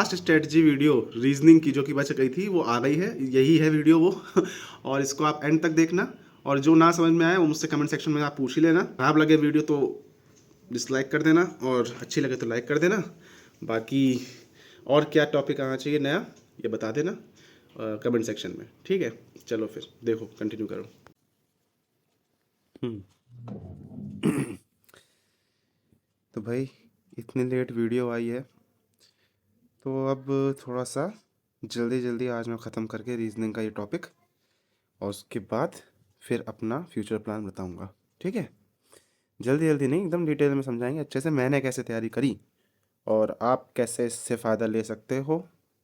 Last strategy video reasoning की जो कि बच गई थी वो आ गई है, यही है वीडियो वो और इसको आप एंड तक देखना। और जो ना समझ में आए वो मुझसे कमेंट सेक्शन में आप पूछ ही लेना। खराब लगे वीडियो तो डिसलाइक कर देना और अच्छी लगे तो लाइक कर देना। बाकी और क्या टॉपिक आना चाहिए नया ये बता देना कमेंट सेक्शन में, ठीक है। चलो फिर देखो, कंटिन्यू करो। तो भाई इतनी लेट वीडियो आई है तो अब थोड़ा सा जल्दी जल्दी आज मैं ख़त्म करके रीजनिंग का ये टॉपिक और उसके बाद फिर अपना फ्यूचर प्लान बताऊंगा, ठीक है। जल्दी जल्दी नहीं, एकदम डिटेल में समझाएंगे अच्छे से मैंने कैसे तैयारी करी और आप कैसे इससे फ़ायदा ले सकते हो।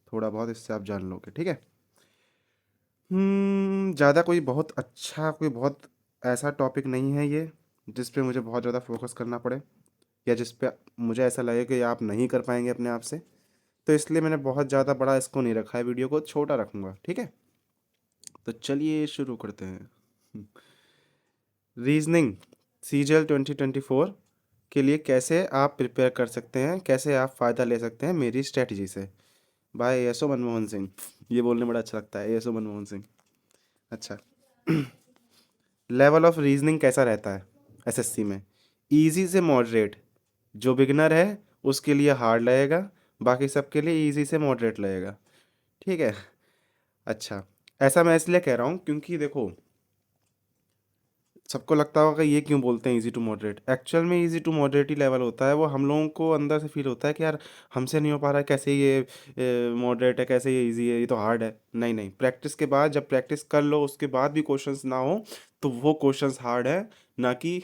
थोड़ा बहुत इससे आप जान लोगे, ठीक है। ज़्यादा कोई बहुत अच्छा कोई बहुत ऐसा टॉपिक नहीं है ये जिस पे मुझे बहुत ज़्यादा फोकस करना पड़े या जिस पे मुझे ऐसा लगे कि आप नहीं कर पाएंगे अपने आप से। तो इसलिए मैंने बहुत ज़्यादा बड़ा इसको नहीं रखा है, वीडियो को छोटा रखूँगा, ठीक है। तो चलिए शुरू करते हैं। रीजनिंग सीजीएल 2024 के लिए कैसे आप प्रिपेयर कर सकते हैं, कैसे आप फ़ायदा ले सकते हैं मेरी स्ट्रेटजी से। भाई एसओ मनमोहन सिंह, ये बोलने में बड़ा अच्छा लगता है, एसओ मनमोहन सिंह। अच्छा। लेवल ऑफ रीजनिंग कैसा रहता है एसएससी में? इजी से मॉडरेट। जो बिगनर है उसके लिए हार्ड लगेगा, बाकी सबके लिए इजी से मॉडरेट लगेगा, ठीक है। अच्छा, ऐसा मैं इसलिए कह रहा हूँ क्योंकि देखो सबको लगता होगा कि ये क्यों बोलते हैं इजी टू मॉडरेट। एक्चुअल में इजी टू मॉडरेट ही लेवल होता है, वो हम लोगों को अंदर से फील होता है कि यार हमसे नहीं हो पा रहा है, कैसे ये मॉडरेट है, कैसे ये इजी है, ये तो हार्ड है। नहीं नहीं, प्रैक्टिस के बाद जब प्रैक्टिस कर लो उसके बाद भी क्वेश्चंस ना हो तो वो क्वेश्चंस हार्ड है, ना कि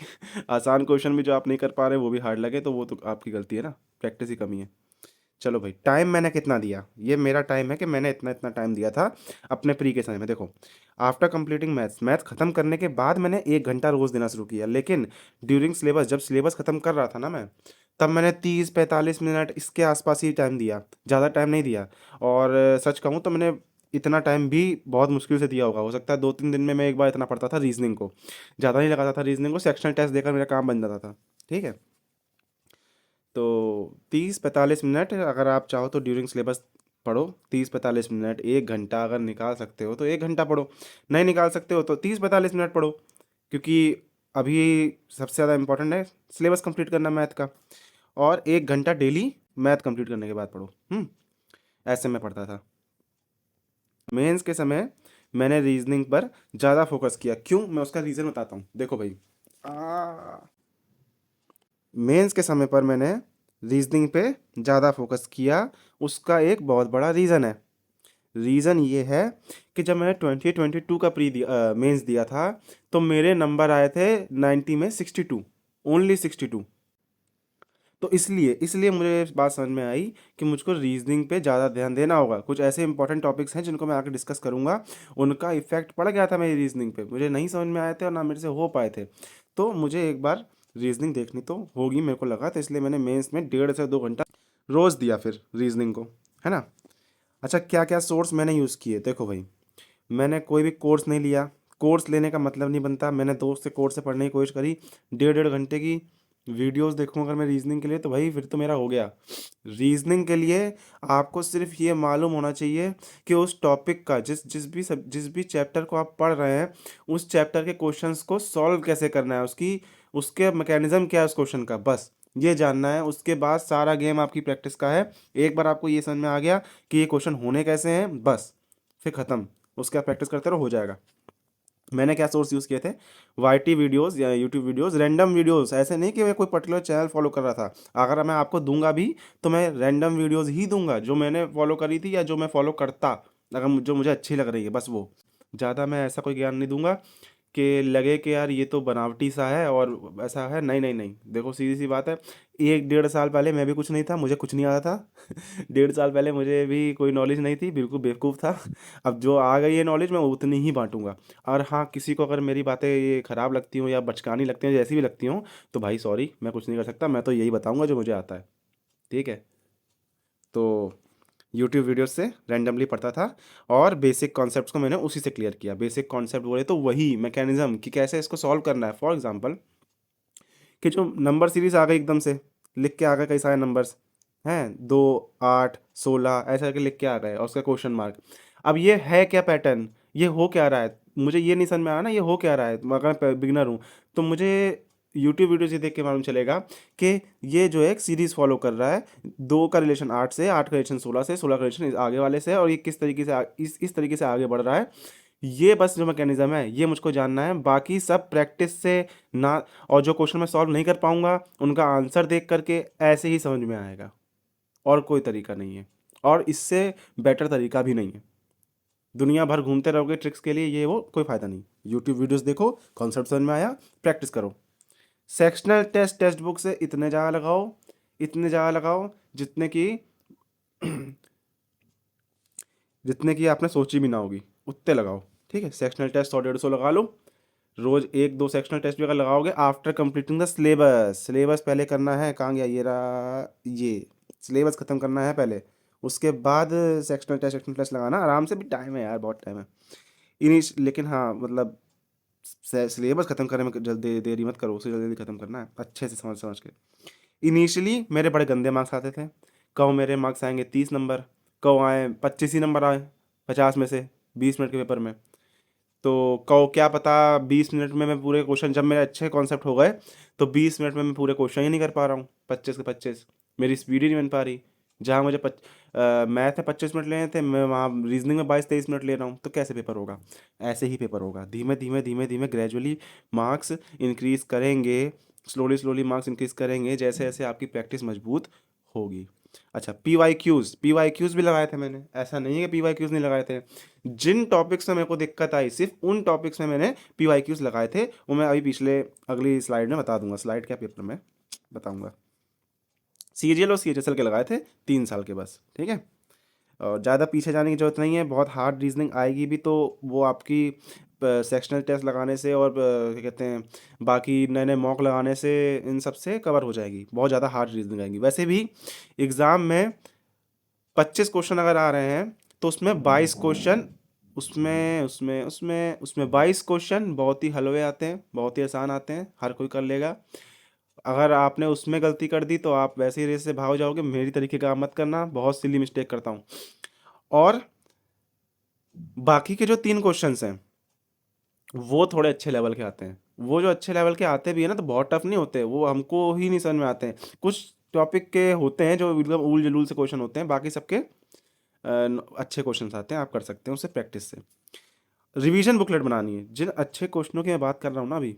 आसान क्वेश्चन भी जो आप नहीं कर पा रहे वो भी हार्ड लगे तो वो तो आपकी गलती है ना, प्रैक्टिस ही कमी है। चलो भाई, टाइम मैंने कितना दिया, ये मेरा टाइम है कि मैंने इतना इतना टाइम दिया था अपने प्री के समय में। देखो, आफ्टर कंप्लीटिंग मैथ्स, मैथ खत्म करने के बाद मैंने 1 घंटा रोज़ देना शुरू किया, लेकिन ड्यूरिंग सिलेबस जब सिलेबस खत्म कर रहा था ना मैं, तब मैंने 30-45 मिनट इसके आसपास ही टाइम दिया, ज़्यादा टाइम नहीं दिया। और सच कहूँ तो मैंने इतना टाइम भी बहुत मुश्किल से दिया होगा, हो सकता है 2-3 दिन में मैं एक बार इतना पढ़ता था रीजनिंग को, ज़्यादा नहीं लगाता था रीजनिंग को, सेक्शनल टेस्ट देकर मेरा काम बन जाता था, ठीक है। तो 30-45 मिनट अगर आप चाहो तो ड्यूरिंग सिलेबस पढ़ो, 30-45 मिनट, 1 घंटा अगर निकाल सकते हो तो 1 घंटा पढ़ो, नहीं निकाल सकते हो तो 30-45 मिनट पढ़ो, क्योंकि अभी सबसे ज़्यादा इंपॉर्टेंट है सिलेबस कंप्लीट करना मैथ का। और 1 घंटा डेली मैथ कंप्लीट करने के बाद पढ़ो। ऐसे मैं पढ़ता था। मेंस के समय मैंने रीजनिंग पर ज़्यादा फोकस किया, क्यों, मैं उसका रीज़न बताता हूँ। देखो भाई, मेंस के समय पर मैंने रीजनिंग पे ज़्यादा फोकस किया, उसका एक बहुत बड़ा रीज़न है। रीज़न ये है कि जब मैंने 2022 का मेंस दिया था तो मेरे नंबर आए थे 90 में 62, ओनली 62। तो इसलिए इसलिए मुझे इस बात समझ में आई कि मुझको रीजनिंग पे ज़्यादा ध्यान देना होगा। कुछ ऐसे इंपॉर्टेंट टॉपिक्स हैं जिनको मैं आगे डिस्कस करूंगा, उनका इफेक्ट पड़ गया था मेरी रीजनिंग पे, मुझे नहीं समझ में आए थे और ना मेरे से हो पाए थे। तो मुझे एक बार रीजनिंग देखनी तो होगी, मेरे को लगा, तो इसलिए मैंने मेंस में 1.5 से 2 घंटा रोज़ दिया फिर रीजनिंग को, है ना। अच्छा, क्या क्या सोर्स मैंने यूज़ किए, देखो भाई, मैंने कोई भी कोर्स नहीं लिया। कोर्स लेने का मतलब नहीं बनता, मैंने दोस्त से कोर्स से पढ़ने की कोशिश करी, 1.5 घंटे की वीडियोस देखूं अगर मैं रीजनिंग के लिए तो भाई फिर तो मेरा हो गया। रीजनिंग के लिए आपको सिर्फ ये मालूम होना चाहिए कि उस टॉपिक का जिस भी चैप्टर को आप पढ़ रहे हैं उस चैप्टर के क्वेश्चंस को सॉल्व कैसे करना है, उसकी उसके मैकेनिज्म क्या है उस क्वेश्चन का, बस ये जानना है। उसके बाद सारा गेम आपकी प्रैक्टिस का है। एक बार आपको ये समझ में आ गया कि ये क्वेश्चन होने कैसे हैं, बस फिर ख़त्म, उसके बाद प्रैक्टिस करते रहो, हो जाएगा। मैंने क्या सोर्स यूज़ किए थे? वाईटी वीडियोस या यूट्यूब वीडियोस, रैंडम वीडियोस, ऐसे नहीं कि मैं कोई पर्टिकुलर चैनल फॉलो कर रहा था। अगर मैं आपको दूंगा भी तो मैं रैंडम वीडियोस ही दूंगा जो मैंने फॉलो करी थी या जो मैं फॉलो करता, अगर जो मुझे अच्छी लग रही है, बस वो। ज़्यादा मैं ऐसा कोई ज्ञान नहीं दूंगा कि लगे कि यार ये तो बनावटी सा है और ऐसा है। नहीं नहीं नहीं, देखो सीधी सी बात है, 1-1.5 साल पहले मैं भी कुछ नहीं था, मुझे कुछ नहीं आता था। 1.5 साल पहले मुझे भी कोई नॉलेज नहीं थी, बिल्कुल बेवकूफ़ था। अब जो आ गई है नॉलेज मैं उतनी ही बांटूंगा। और हाँ, किसी को अगर मेरी बातें ये ख़राब लगती हों या बचकानी लगती हैं, जैसी भी लगती हों, तो भाई सॉरी, मैं कुछ नहीं कर सकता, मैं तो यही बताऊंगा जो मुझे आता है, ठीक है। तो यूट्यूब वीडियो से रैंडमली पढ़ता था और बेसिक कॉन्सेप्ट्स को मैंने उसी से क्लियर किया। बेसिक कॉन्सेप्ट बोले तो वही मैकेनिज्म कि कैसे इसको सॉल्व करना है। फॉर एग्जांपल कि जो नंबर सीरीज आ गई एकदम से, लिख के आ गए कई सारे नंबर्स, हैं, 2, 8, 16 ऐसा करके लिख के आ रहा है और उसका क्वेश्चन मार्क। अब ये है क्या पैटर्न, ये हो क्या रहा है, मुझे ये नहीं समझ में आ रहा ना, ये हो क्या रहा है। अगर मैं बिगिनर हूँ तो मुझे यूट्यूब वीडियो से देख के मालूम चलेगा कि ये जो है एक सीरीज फॉलो कर रहा है, 2 का रिलेशन 8 से, 8 का रिलेशन 16 से, 16 का रिलेशन आगे वाले से, और ये किस तरीके से इस तरीके से आगे बढ़ रहा है। ये बस जो मैकेनिज्म है ये मुझको जानना है, बाकी सब प्रैक्टिस से ना। और जो क्वेश्चन मैं सॉल्व नहीं कर पाऊंगा उनका आंसर देख करके ऐसे ही समझ में आएगा, और कोई तरीका नहीं है, और इससे बेटर तरीका भी नहीं है। दुनिया भर घूमते रहोगे ट्रिक्स के लिए, ये वो कोई फ़ायदा नहीं। यूट्यूब वीडियोस देखो, कॉन्सेप्ट समझ में आया, प्रैक्टिस करो। सेक्शनल टेस्ट टेक्स्ट बुक से इतने ज़्यादा लगाओ, इतने ज़्यादा लगाओ जितने की जितने की आपने सोची भी ना होगी, उतने लगाओ। ठीक है, सेक्शनल टेस्ट 100-150 लगा लो। रोज 1-2 सेक्शनल टेस्ट भी अगर लगाओगे after completing the syllabus. Syllabus पहले करना है, कहाँ गया ये रहा, ये सिलेबस खत्म करना है पहले, उसके बाद सेक्शनल टेस्ट लगाना। आराम से भी टाइम है यार, बहुत टाइम है इनिश, लेकिन हाँ मतलब सिलेबस खत्म करने में जल्दी देरी मत करो, उसे जल्दी जल्दी खत्म करना है अच्छे से समझ समझ के। इनिशियली मेरे बड़े गंदे मार्क्स आते थे, कहो मेरे मार्क्स आएंगे 30 नंबर, कहो आए 25 ही नंबर आए 50 में से 20 मिनट के पेपर में। तो कहो क्या पता 20 मिनट में मैं पूरे क्वेश्चन, जब मेरे अच्छे कॉन्सेप्ट हो गए तो 20 मिनट में मैं पूरे क्वेश्चन ही नहीं कर पा रहा हूँ, 25 के 25, मेरी स्पीड ही नहीं बन पा रही। जहाँ मुझे मैथ में 25 मिनट लेने थे, मैं वहाँ रीजनिंग में 22-23 मिनट ले रहा हूँ, तो कैसे पेपर होगा। ऐसे ही पेपर होगा, धीमे धीमे धीमे धीमे ग्रेजुअली मार्क्स इंक्रीज करेंगे, स्लोली स्लोली मार्क्स इंक्रीज करेंगे जैसे जैसे आपकी प्रैक्टिस मजबूत होगी। अच्छा, पी वाई क्यूज़ भी लगाए थे मैंने, ऐसा नहीं है कि पी वाई क्यूज़ नहीं लगाए थे। जिन टॉपिक्स में मेरे को दिक्कत आई सिर्फ उन टॉपिक्स में मैंने पी वाई क्यूज़ लगाए थे, वो मैं अभी पिछले अगली स्लाइड में बता दूंगा। स्लाइड क्या, पेपर में बताऊंगा। सीजीएल और सीएचएसएल के लगाए थे 3 साल के बस, ठीक है। और ज़्यादा पीछे जाने की जरूरत नहीं है, बहुत हार्ड रीजनिंग आएगी भी तो वो आपकी सेक्शनल टेस्ट लगाने से और क्या कहते हैं बाकी नए नए मॉक लगाने से इन सब से कवर हो जाएगी। बहुत ज़्यादा हार्ड रीजनिंग आएगी, वैसे भी एग्ज़ाम में 25 क्वेश्चन अगर आ रहे हैं तो उसमें 22 क्वेश्चन, उसमें उसमें उसमें उसमें 22 क्वेश्चन बहुत ही हलवे आते हैं, बहुत ही आसान आते हैं, हर कोई कर लेगा। अगर आपने उसमें गलती कर दी तो आप वैसे ही रेस से भाग जाओगे। मेरी तरीके का मत करना, बहुत सिली मिस्टेक करता हूँ। और बाकी के जो 3 क्वेश्चंस हैं वो थोड़े अच्छे लेवल के आते हैं। वो जो अच्छे लेवल के आते भी है ना तो बहुत टफ नहीं होते, वो हमको ही नहीं समझ में आते हैं। कुछ टॉपिक के होते हैं जो मतलब उल जलूल से क्वेश्चन होते हैं, बाकी सबके अच्छे क्वेश्चन आते हैं, आप कर सकते हैं उससे प्रैक्टिस से। रिवीजन बुकलेट बनानी है, जिन अच्छे क्वेश्चनों की मैं बात कर रहा हूँ ना अभी,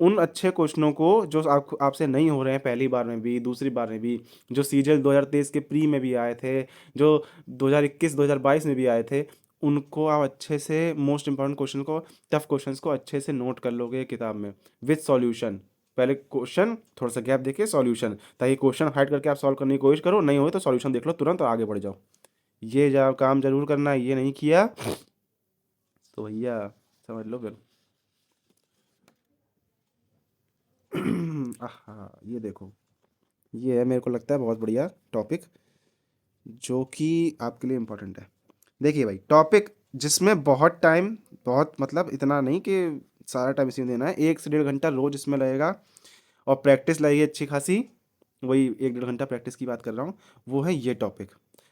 उन अच्छे क्वेश्चनों को जो आपसे नहीं हो रहे हैं पहली बार में भी, दूसरी बार में भी, जो सीजीएल 2023 के प्री में भी आए थे, जो 2021-2022 में भी आए थे, उनको आप अच्छे से मोस्ट इंपॉर्टेंट क्वेश्चन को, टफ क्वेश्चंस को अच्छे से नोट कर लोगे किताब में विद सॉल्यूशन। पहले क्वेश्चन थोड़ा सा गैप देके सॉल्यूशन, ताकि क्वेश्चन हाइड करके आप सॉल्व करने की कोशिश करो, नहीं हो तो सॉल्यूशन देख लो तुरंत और आगे बढ़ जाओ। ये काम जरूर करना है, ये नहीं किया तो भैया समझ लो फिर। आहा, ये देखो, ये है मेरे को लगता है बहुत बढ़िया टॉपिक जो कि आपके लिए इम्पोर्टेंट है। देखिए भाई, टॉपिक जिसमें बहुत टाइम, बहुत मतलब इतना नहीं कि सारा टाइम इसी में देना है, 1 से 1.5 घंटा रोज इसमें लगेगा, और प्रैक्टिस लगेगी अच्छी खासी। वही 1-1.5 घंटा प्रैक्टिस की बात कर रहा हूँ, वो है ये टॉपिक।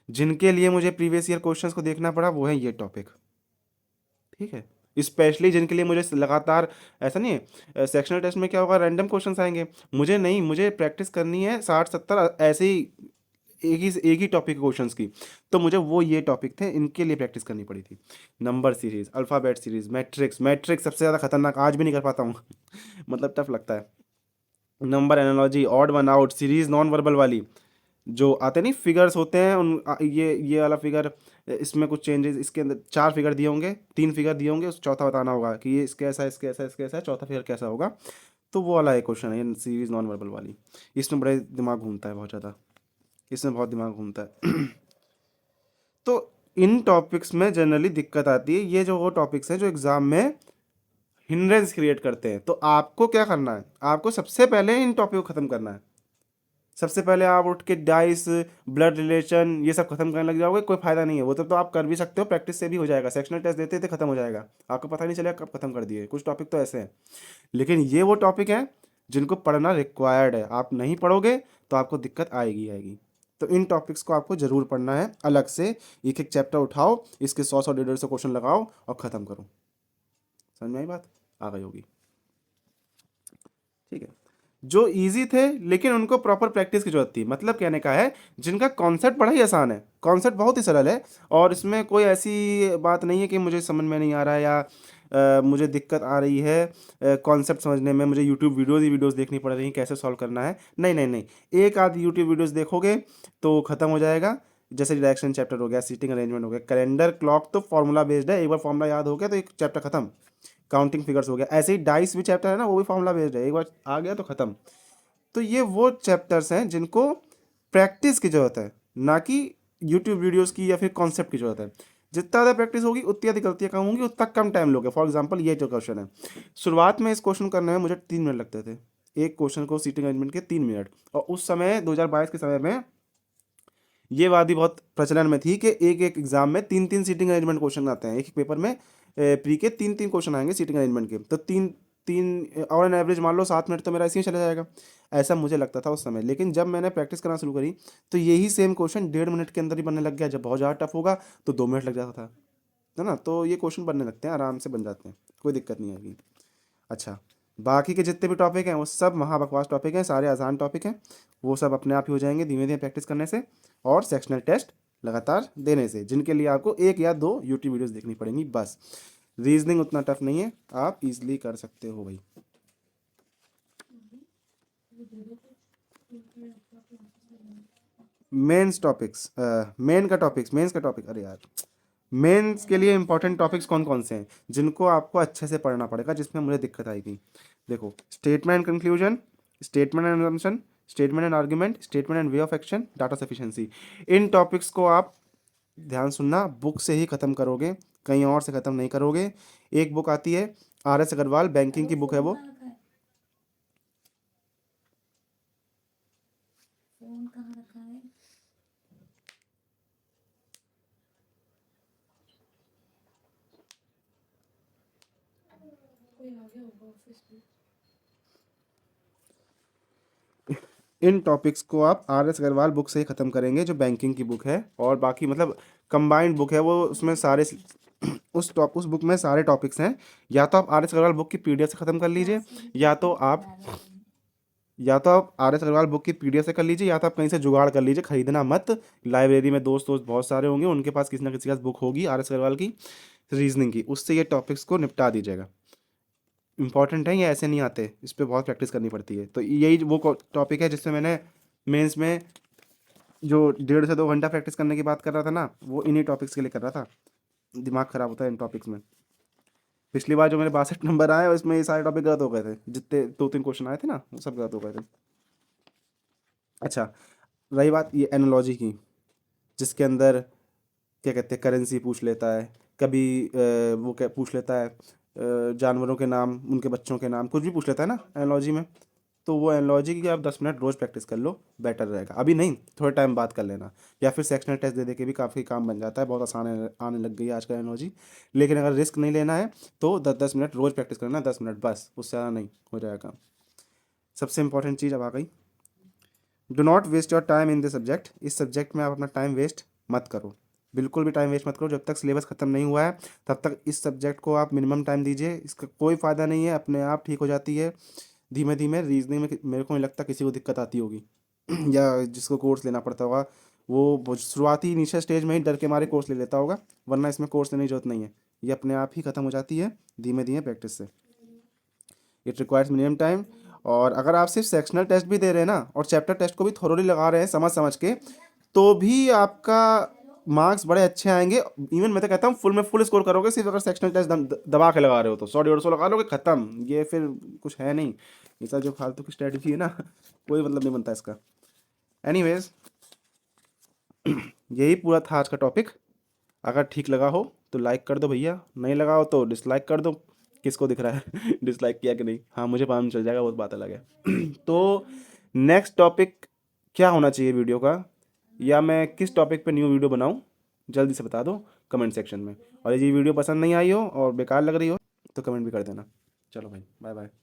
जिनके लिए मुझे प्रीवियस ईयर क्वेश्चंस को देखना पड़ा वो है ये टॉपिक, ठीक है। स्पेशली जिनके लिए मुझे लगातार, ऐसा नहीं है सेक्शनल टेस्ट में क्या होगा, रैंडम क्वेश्चंस आएंगे, मुझे नहीं, मुझे प्रैक्टिस करनी है 60-70 ऐसे ही एक ही टॉपिक के क्वेश्चंस की, तो मुझे वो ये टॉपिक थे, इनके लिए प्रैक्टिस करनी पड़ी थी। Number series, alphabet series, matrix, matrix सबसे ज़्यादा खतरनाक, आज भी नहीं कर पाता हूँ मतलब टफ लगता है। Number analogy, odd one out series, non verbal वाली, जो आते नहीं फिगर्स होते हैं ये वाला फिगर, इसमें कुछ चेंजेस, इसके अंदर 4 फिगर दिए होंगे, 3 फिगर दिए होंगे, उस चौथा बताना होगा कि ये इसके ऐसा, इसके ऐसा, इसके ऐसा, चौथा फिगर कैसा होगा। तो वो वाला एक क्वेश्चन है ये सीरीज नॉन वर्बल वाली। इसमें बड़े दिमाग घूमता है बहुत ज़्यादा, इसमें बहुत दिमाग घूमता है तो इन टॉपिक्स में जनरली दिक्कत आती है, ये जो वो टॉपिक्स हैं जो एग्ज़ाम में हिंड्रेंस क्रिएट करते हैं। तो आपको क्या करना है, आपको सबसे पहले इन टॉपिक को ख़त्म करना है। सबसे पहले आप उठ के डाइस, ब्लड रिलेशन, ये सब खत्म करने लग जाओगे, कोई फायदा नहीं है। वो तो आप कर भी सकते हो, प्रैक्टिस से भी हो जाएगा, सेक्शनल टेस्ट देते देते खत्म हो जाएगा, आपको पता नहीं चलेगा कब खत्म कर दिए। कुछ टॉपिक तो ऐसे हैं, लेकिन ये वो टॉपिक हैं जिनको पढ़ना रिक्वायर्ड है। आप नहीं पढ़ोगे तो आपको दिक्कत आएगी आएगी। तो इन टॉपिक्स को आपको ज़रूर पढ़ना है अलग से, एक एक चैप्टर उठाओ, इसके 100 150 क्वेश्चन लगाओ और ख़त्म करो। समझ में आई बात? आ गई होगी, ठीक है। जो इजी थे लेकिन उनको प्रॉपर प्रैक्टिस की जरूरत थी, मतलब कहने का है जिनका कॉन्सेप्ट बड़ा ही आसान है, कॉन्सेप्ट बहुत ही सरल है, और इसमें कोई ऐसी बात नहीं है कि मुझे समझ में नहीं आ रहा है या मुझे दिक्कत आ रही है कॉन्सेप्ट समझने में, मुझे यूट्यूब वीडियोस देखनी पड़ रही हैं कैसे सॉल्व करना है। नहीं नहीं नहीं, एक आध यूट्यूब वीडियोस देखोगे तो ख़त्म हो जाएगा। जैसे डायरेक्शन चैप्टर हो गया, सीटिंग अरेंजमेंट हो गया, कैलेंडर क्लॉक तो फॉर्मूला बेस्ड है, एक बार फॉर्मूला याद हो गया तो एक चैप्टर खत्म। काउंटिंग फिगर्स हो गया, ऐसे ही डाइस भी चैप्टर है ना, वो भी फॉर्मूला बेस्ड है, एक बार आ गया तो खत्म। तो ये वो चैप्टर्स हैं जिनको प्रैक्टिस की जरूरत है, ना कि यूट्यूब वीडियोस की या फिर कॉन्सेप्ट की जरूरत है। जितना ज़्यादा प्रैक्टिस होगी उतनी ज़्यादा गलतियाँ कम होंगी, उतना कम टाइम लोगे। फॉर एग्जांपल ये जो क्वेश्चन है, शुरुआत में इस क्वेश्चन करने में मुझे 3 मिनट लगते थे, एक क्वेश्चन को सीटिंग अरेंजमेंट के 3 मिनट। और उस समय 2022 के समय में ये बात भी बहुत प्रचलन में थी कि एक एक एग्जाम में 3 3 सीटिंग अरेंजमेंट क्वेश्चन आते हैं, एक एक पेपर में प्री के 3 3 क्वेश्चन आएंगे सीटिंग अरेंजमेंट के, तो तीन तीन और एन एवरेज मान लो 7 मिनट तो मेरा इसी में चला जाएगा। ऐसा मुझे लगता था उस समय, लेकिन जब मैंने प्रैक्टिस करना शुरू करी तो यही सेम क्वेश्चन 1.5 मिनट के अंदर ही बनने लग गया। जब बहुत ज़्यादा टफ होगा तो 2 मिनट लग जाता था, है ना। तो ये क्वेश्चन बनने लगते हैं, आराम से बन जाते हैं, कोई दिक्कत नहीं आएगी। अच्छा, बाकी के जितने भी टॉपिक हैं वो सब महाबकवास टॉपिक हैं, सारे आसान टॉपिक हैं, वो सब अपने आप ही हो जाएंगे धीमे धीमे प्रैक्टिस करने से और सेक्शनल टेस्ट लगातार देने से, जिनके लिए आपको 1 या 2 यूट्यूब वीडियोस देखनी पड़ेंगी बस। रीजनिंग उतना टफ नहीं है, आप इजीली कर सकते हो भाई। मेंस का टॉपिक, अरे यार, मेंस के लिए इंपॉर्टेंट टॉपिक्स कौन कौन से हैं जिनको आपको अच्छे से पढ़ना पड़ेगा, जिसमें मुझे दिक्कत आएगी। देखो, statement and conclusion, statement and assumption, statement and argument, statement and way of action, data sufficiency. In topics को आप ध्यान सुनना, बुक से ही खत्म करोगे, कहीं और से खत्म नहीं करोगे। एक बुक आती है RS अग्रवाल, बैंकिंग की बुक है वो। फोन कहाँ रखा है? कोई आ गया होगा ऑफिस में। इन टॉपिक्स को आप RS अग्रवाल बुक से ही ख़त्म करेंगे, जो बैंकिंग की बुक है, और बाकी मतलब कंबाइंड बुक है वो, उसमें सारे उस बुक में सारे टॉपिक्स हैं। या तो आप RS अग्रवाल बुक की PDF से ख़त्म कर लीजिए, या तो आप RS अग्रवाल बुक की PDF से कर लीजिए, या तो आप कहीं से जुगाड़ कर लीजिए, खरीदना मत। लाइब्रेरी में दोस्त दोस्त बहुत सारे होंगे, उनके पास किसी ना किसी के पास बुक होगी RS अग्रवाल की रीजनिंग की, उससे ये टॉपिक्स को निपटा दीजिएगा। इंपॉर्टेंट है ये, ऐसे नहीं आते, इस पर बहुत प्रैक्टिस करनी पड़ती है। तो यही वो टॉपिक है जिसमें मैंने मेंस में जो 1.5 से 2 घंटा प्रैक्टिस करने की बात कर रहा था ना, वो इन्हीं टॉपिक्स के लिए कर रहा था। दिमाग खराब होता है इन टॉपिक्स में। पिछली बार जो मेरे 62 नंबर आए उसमें ये सारे टॉपिक गलत हो गए थे, जितने 2 3 क्वेश्चन आए थे ना वो सब गलत हो गए थे। अच्छा, रही बात ये एनालॉजी की, जिसके अंदर क्या कहते हैं, करेंसी पूछ लेता है कभी, वो क्या पूछ लेता है, जानवरों के नाम, उनके बच्चों के नाम, कुछ भी पूछ लेता है ना एनालॉजी में। तो वो एनालॉजी की आप 10 मिनट रोज़ प्रैक्टिस कर लो, बेटर रहेगा। अभी नहीं, थोड़े टाइम बाद कर लेना, या फिर सेक्शनल टेस्ट दे दे के भी काफ़ी काम बन जाता है, बहुत आसान आने लग गई है आजकल एनालॉजी। लेकिन अगर रिस्क नहीं लेना है तो 10 10 मिनट रोज़ प्रैक्टिस करना, 10 मिनट बस, उससे ज़्यादा नहीं हो जाएगा। सबसे इंपॉर्टेंट चीज़ अब आ गई, do not waste your time in this subject. इस सब्जेक्ट में आप अपना टाइम वेस्ट मत करो, बिल्कुल भी टाइम वेस्ट मत करो। जब तक सिलेबस ख़त्म नहीं हुआ है तब तक इस सब्जेक्ट को आप मिनिमम टाइम दीजिए, इसका कोई फ़ायदा नहीं है, अपने आप ठीक हो जाती है धीमे धीमे। रीजनिंग में मेरे को नहीं लगता किसी को दिक्कत आती होगी या जिसको कोर्स लेना पड़ता होगा वो शुरुआती इनिशियल स्टेज में ही डर के मारे कोर्स ले लेता होगा, वरना इसमें कोर्स लेने की जरूरत नहीं है, ये अपने आप ही ख़त्म हो जाती है धीमे धीमे प्रैक्टिस से। It requires minimum time. और अगर आप सिर्फ सेक्शनल टेस्ट भी दे रहे हैं ना और चैप्टर टेस्ट को भी थोड़ी लगा रहे हैं समझ समझ के, तो भी आपका मार्क्स बड़े अच्छे आएंगे। इवन मैं तो कहता हूँ फुल में फुल स्कोर करोगे, सिर्फ अगर सेक्शनल टेस्ट दबा के लगा रहे हो तो 100 150 लगा लोगे, खत्म। ये फिर कुछ है नहीं, ये सब जो फालतू की स्ट्रेटजी है ना कोई मतलब नहीं बनता इसका। एनीवेज, यही पूरा था आज का टॉपिक। अगर ठीक लगा हो तो लाइक कर दो भैया, नहीं लगा हो तो डिसलाइक कर दो। किसको दिख रहा है डिसलाइक किया कि नहीं, हाँ मुझे मालूम चल जाएगा, बहुत बात अलग है तो नेक्स्ट टॉपिक क्या होना चाहिए वीडियो का, या मैं किस टॉपिक पे न्यू वीडियो बनाऊं, जल्दी से बता दो कमेंट सेक्शन में। और यदि वीडियो पसंद नहीं आई हो और बेकार लग रही हो तो कमेंट भी कर देना। चलो भाई, बाय बाय।